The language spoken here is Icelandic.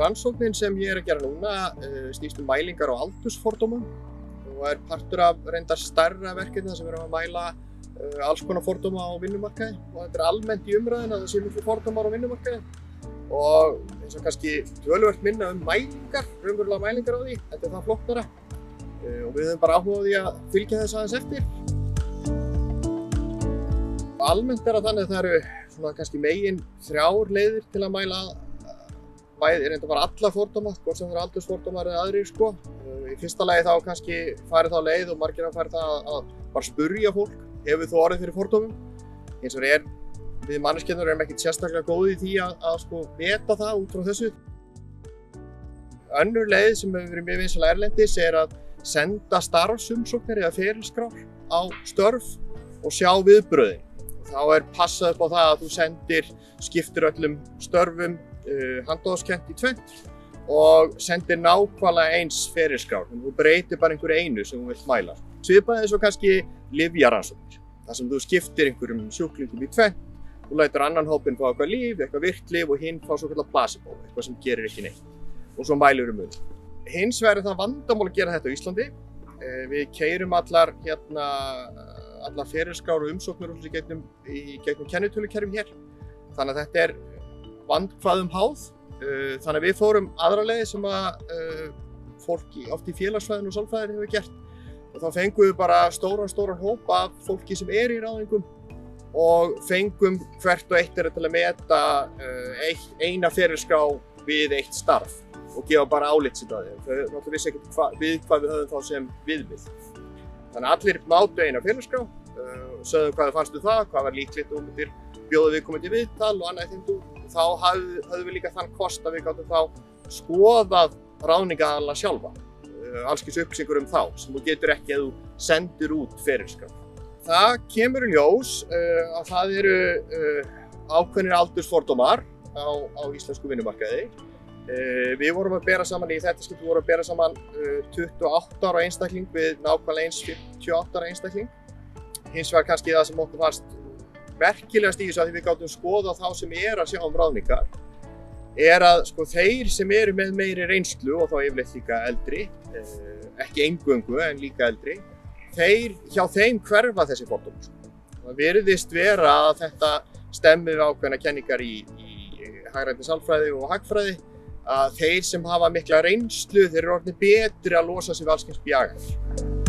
Rannsóknin sem ég að gera núna snýst mælingar á aldursfordómum og partur af reyndar stærra verkefni sem að mæla alls konar fordóma á vinnumarkaði og þetta almennt í umræðina að það sé miklu fordómar á vinnumarkaði og eins og kannski töluvert minna mælingar, raunverulega mælingar á því, þetta það flóknara og við höfum bara áhuga á því að fylgja þess aðeins eftir. Almennt það þannig að það eru svona kannski megin 3 leiðir til að mæla reynda bara alla fordóma, hvort sem það eru aldursfordómar eða aðrir sko. Í fyrsta lagi þá kannski farið þá leið og margir að fara það að bara spurja fólk, hefur þú orðið fyrir fordómum? Eins og við manneskjurnar erum ekkert sérstaklega góð í því að sko meta það út frá þessu. Önnur leið sem hefur verið mjög vinsæl erlendis að senda starfsumsóknir eða ferilskrár á störf og sjá viðbrögðin. Þá passað upp á það að þú skiptir öllum störfum handahófskennt í 2 og sendir nákvæmlega eins ferilskrár. Þú breytir bara einhverju einu sem þú vilt mæla. Svipað eins og kannski lyfjarannsóknir. Þar sem þú skiptir einhverjum sjúklingum í 2. Þú lætur annan hópinn fá eitthvað lyf, eitthvað virkt lyf og hinn fá svokallað placebo, eitthvað sem gerir ekki neitt. Og svo mælur mun. Hins vegar það vandamál að gera þetta á Íslandi. Við keyrum allar ferilskrár og umsóknir í gegnum kennitölukerfi hér. Þannig að þetta vandkvæðum háð. Þannig að við fórum aðra leið sem að fólk oft í félagsfræðinu og sálfræðinu hefur gert. Og þá fengum við bara stóran hóp af fólki sem í ráðningum og fengum hvert og eitt til að meta eina ferilskrá við eitt starf og gefa bara álit sitt að þeim. Þau náttúrulega vissi ekkert við hvað við höfum þá sem viðmið. Þannig að allir mátu eina ferilskrá, sögðu hvað þau fannstu það, hvað var líklegt og myndir bjóða viðkomandi viðtal og annað í þeim dúr. Þá höfðum við líka þann kost að við gátum þá skoðað ráðningaaðila sjálfa, alls kyns upplýsingar þá, sem þú getur ekki ef þú sendir út ferilskrá. Það kemur í ljós að það eru ákveðnir aldursfordómar á íslensku vinnumarkaði. Við vorum að bera saman í þetta skipti vorum að bera saman 28 ára einstakling við nákvæmlega eins 58 ára einstakling. Hins vegar kannski það sem okkur fannst merkilegast í þessu að því við gátum skoða þá sem að sjá ráðningar að sko þeir sem eru með meiri reynslu og þá yfirleitt líka eldri, ekki eingöngu en líka eldri, hjá þeim hverfa þessi fordómar. Það virðist vera að þetta stemmi við ákveðnar kenningar í hagrænni sálfræði og hagfræði að þeir sem hafa mikla reynslu þeir eru orðnir betri að losa sig við alls kyns bjaganir.